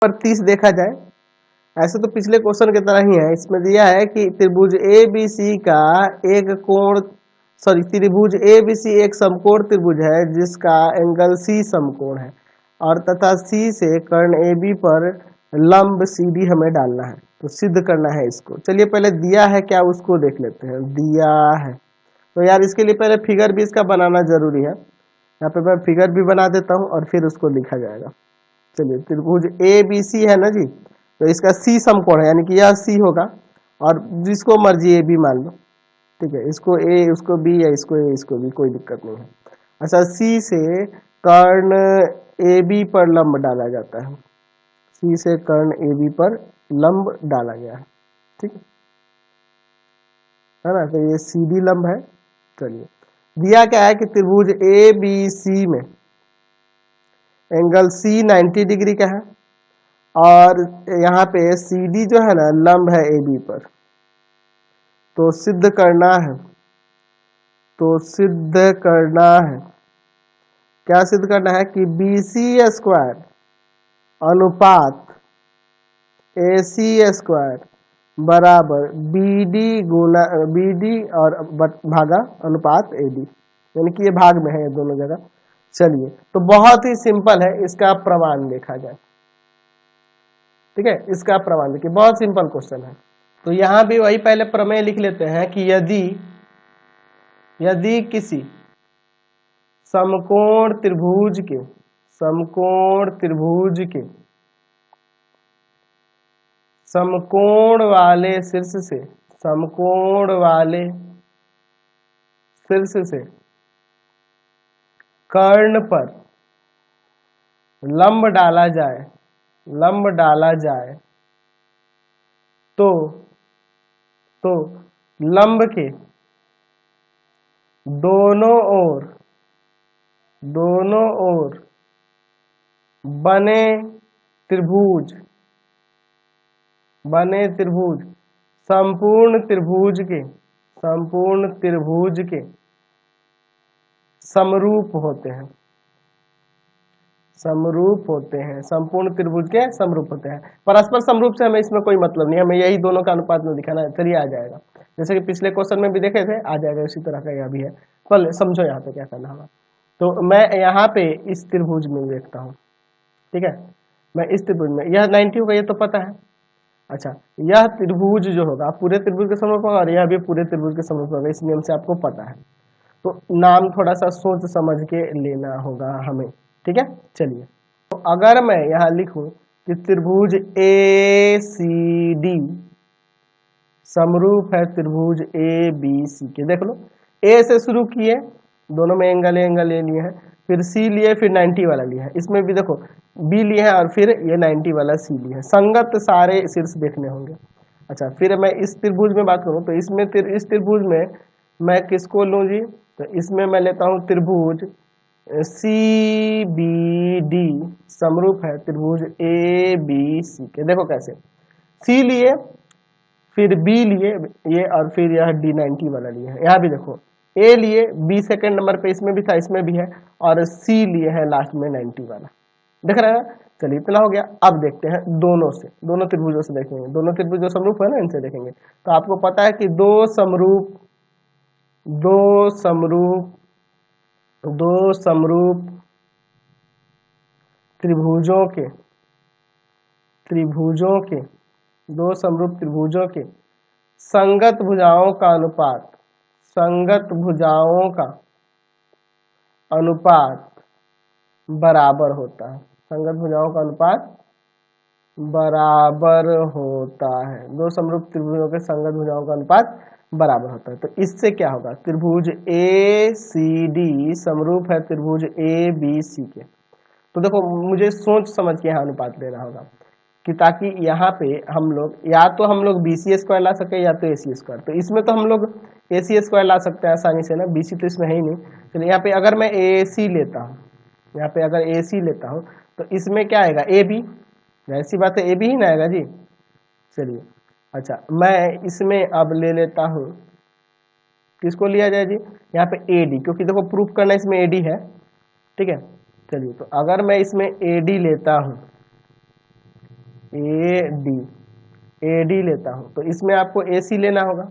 पर 30 देखा जाए, ऐसे तो पिछले क्वेश्चन की तरह ही है। इसमें दिया है कि त्रिभुज ए बी सी का एक कोण, सॉरी त्रिभुज ए बी सी एक समकोण त्रिभुज है जिसका एंगल सी समकोण है और तथा सी से कर्ण ए बी पर लंब सी डी हमें डालना है, तो सिद्ध करना है इसको। चलिए पहले दिया है क्या उसको देख लेते हैं। दिया है तो यार इसके लिए पहले फिगर भी इसका बनाना जरूरी है। यहाँ पे मैं फिगर भी बना देता हूँ और फिर उसको लिखा जाएगा। चलिए त्रिभुज ए बी सी है ना जी, तो इसका सी समकोण है, यानी कि यह सी होगा और जिसको मर्जी ए बी मान लो, ठीक है। इसको ए, उसको बी, या इसको ए, इसको बी, कोई दिक्कत नहीं है। अच्छा, सी से कर्ण ए बी पर लंब डाला जाता है। सी से कर्ण ए बी पर लंब डाला गया है, ठीक है ना। तो ये सी डी लंब है। चलिए दिया क्या है कि त्रिभुज ए बी सी में एंगल सी 90 डिग्री का है और यहाँ पे सी डी जो है ना लंब है ए बी पर। तो सिद्ध करना है, तो सिद्ध करना है, क्या सिद्ध करना है कि बी सी स्क्वायर अनुपात ए सी स्क्वायर बराबर बी डी गुना बी डी और भागा अनुपात ए डी, यानी कि ये भाग में है ये दोनों जगह। चलिए तो बहुत ही सिंपल है, इसका प्रमाण देखा जाए, ठीक है। इसका प्रमाण देखिए, बहुत सिंपल क्वेश्चन है। तो यहां भी वही पहले प्रमेय लिख लेते हैं कि यदि किसी समकोण त्रिभुज के समकोण वाले शीर्ष से कर्ण पर लंब डाला जाए तो लंब के दोनों ओर बने त्रिभुज संपूर्ण त्रिभुज के समरूप होते हैं। संपूर्ण त्रिभुज के समरूप होते हैं। परस्पर समरूप से हमें इसमें कोई मतलब नहीं, हमें यही दोनों का अनुपात में दिखाना है। चलिए आ जाएगा, जैसे कि पिछले क्वेश्चन में भी देखे थे, आ जाएगा इसी तरह का यह भी है। कल समझो यहाँ पे क्या करना होगा। तो मैं यहाँ पे इस त्रिभुज में देखता हूँ, ठीक है। मैं इस त्रिभुज में, यह 90 होगा, ये तो पता है। अच्छा, यह त्रिभुज जो होगा पूरे त्रिभुज के समरूप होगा और यह भी पूरे त्रिभुज के समरूप होगा, इस नियम से आपको पता है। तो नाम थोड़ा सा सोच समझ के लेना होगा हमें, ठीक है। चलिए तो अगर मैं यहाँ लिखूं कि त्रिभुज ए सी डी समरूप है त्रिभुज ए बी सी के, देख लो ए से शुरू किए, दोनों में एंगल ले लिए हैं, फिर सी लिए, फिर 90 वाला लिया है, इसमें भी देखो बी लिए हैं और फिर ये 90 वाला सी लिए है। संगत सारे शीर्ष देखने होंगे। अच्छा, फिर मैं इस त्रिभुज में बात करूं तो इसमें इस त्रिभुज में मैं किसको लूं जी, तो इसमें मैं लेता हूं त्रिभुज सी बी डी समरूप है त्रिभुज ए बी सी के। देखो कैसे, सी लिए, फिर बी लिए ये, और फिर यह डी 90 वाला लिए है। यहाँ भी देखो ए लिए, बी सेकंड नंबर पे इसमें भी था, इसमें भी है, और सी लिए है लास्ट में 90 वाला, देख रहे हैं। चलिए इतना हो गया। अब देखते हैं दोनों त्रिभुजों से देखेंगे, दोनों त्रिभुज जो समरूप है ना इनसे देखेंगे। तो आपको पता है कि दो समरूप त्रिभुजों के संगत भुजाओं का अनुपात बराबर होता है। संगत भुजाओं का अनुपात बराबर होता है। दो समरूप त्रिभुजों के संगत भुजाओं का अनुपात बराबर होता है। तो इससे क्या होगा, त्रिभुज ए सी डी समरूप है त्रिभुज ए बी सी के। तो देखो मुझे सोच समझ के यहाँ अनुपात लेना होगा कि ताकि यहाँ पे हम लोग बी सी स्क्वायर ला सके या तो ए सी स्क्वायर। तो इसमें तो हम लोग ए सी स्क्वायर ला सकते हैं आसानी से ना, बी सी तो इसमें है ही नहीं। चलिए यहाँ पे अगर मैं ए सी लेता हूँ, तो इसमें क्या आएगा, ए बी, ऐसी बात है ए बी ही ना आएगा जी। चलिए अच्छा, मैं इसमें अब ले लेता हूँ, किसको लिया जाए जी, यहाँ पे ए डी, क्योंकि देखो प्रूफ करना इसमें ए डी है, ठीक है। चलिए तो अगर मैं इसमें ए डी लेता हूँ ए डी लेता हूं तो इसमें आपको ए सी लेना होगा,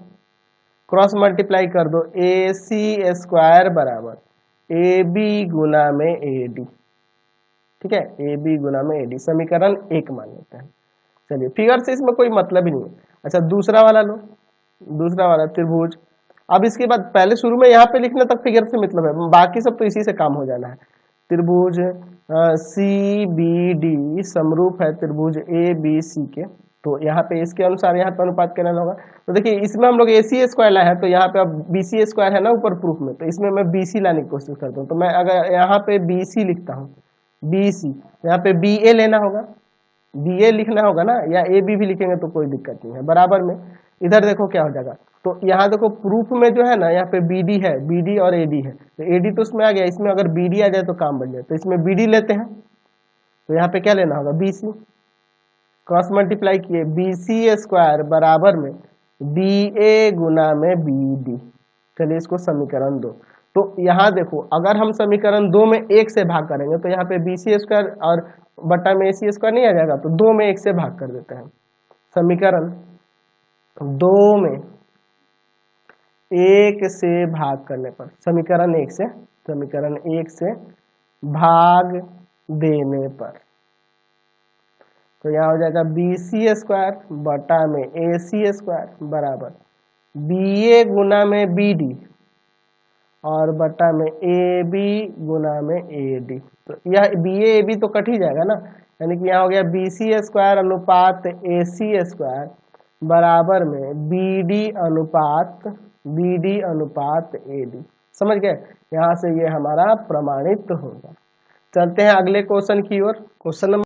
क्रॉस मल्टीप्लाई कर दो, ए सी स्क्वायर बराबर ए बी गुना में ए डी। ठीक है, ए बी गुना में ए डी, समीकरण 1 मान लेते हैं। चलिए फिगर से इसमें कोई मतलब ही नहीं है। अच्छा दूसरा वाला लो, दूसरा वाला त्रिभुज। अब इसके बाद पहले शुरू में यहाँ पे लिखने तक फिगर से मतलब है, बाकी सब तो इसी से काम हो जाना है। त्रिभुज सी बी डी समरूप है त्रिभुज ए बी सी के, तो यहाँ पे इसके अनुसार यहाँ पे अनुपात करना होगा। तो देखिए इसमें हम लोग ए सी स्क्वायर लाए हैं, तो यहाँ पे अब बी सी स्क्वायर है ना ऊपर प्रूफ में, तो इसमें मैं बी सी लाने की कोशिश करता हूँ। तो मैं अगर यहाँ पे बी सी लिखता हूँ, बी सी, यहाँ पे बी ए लेना होगा, बी ए लिखना होगा ना, या ए बी भी लिखेंगे तो कोई दिक्कत नहीं है। बराबर में इधर देखो क्या हो जाएगा, तो यहाँ देखो प्रूफ में जो है ना, यहाँ पे बी डी है, बी डी और ए डी है, तो ए डी तो उसमें आ गया, इसमें अगर बी डी आ जाए तो काम बन जाए। तो इसमें बी डी लेते हैं, तो यहाँ पे क्या लेना होगा, बी सी, क्रॉस मल्टीप्लाई किए, बी सी स्क्वायर बराबर में बी ए गुना में बी डी। चलिए इसको समीकरण 2। तो यहाँ देखो अगर हम समीकरण 2 में 1 से भाग करेंगे तो यहाँ पे बी सी स्क्वायर और बटा में ए सी स्क्वायर नहीं आ जाएगा, तो 2 में 1 से भाग कर देते हैं। समीकरण 2 में 1 से भाग करने पर, समीकरण 1 से भाग देने पर, तो यहाँ हो जाएगा बी सी स्क्वायर बटा में ए सी स्क्वायर बराबर बी ए गुना में बी डी और बटा में ए बी गुना में ए डी। तो यह बी ए बी तो कट ही जाएगा ना, यानी कि यहाँ हो गया बी सी स्क्वायर अनुपात ए सी स्क्वायर बराबर में बी डी अनुपात ए डी। समझ गए, यहाँ से ये हमारा प्रमाणित होगा। चलते हैं अगले क्वेश्चन की ओर। Question number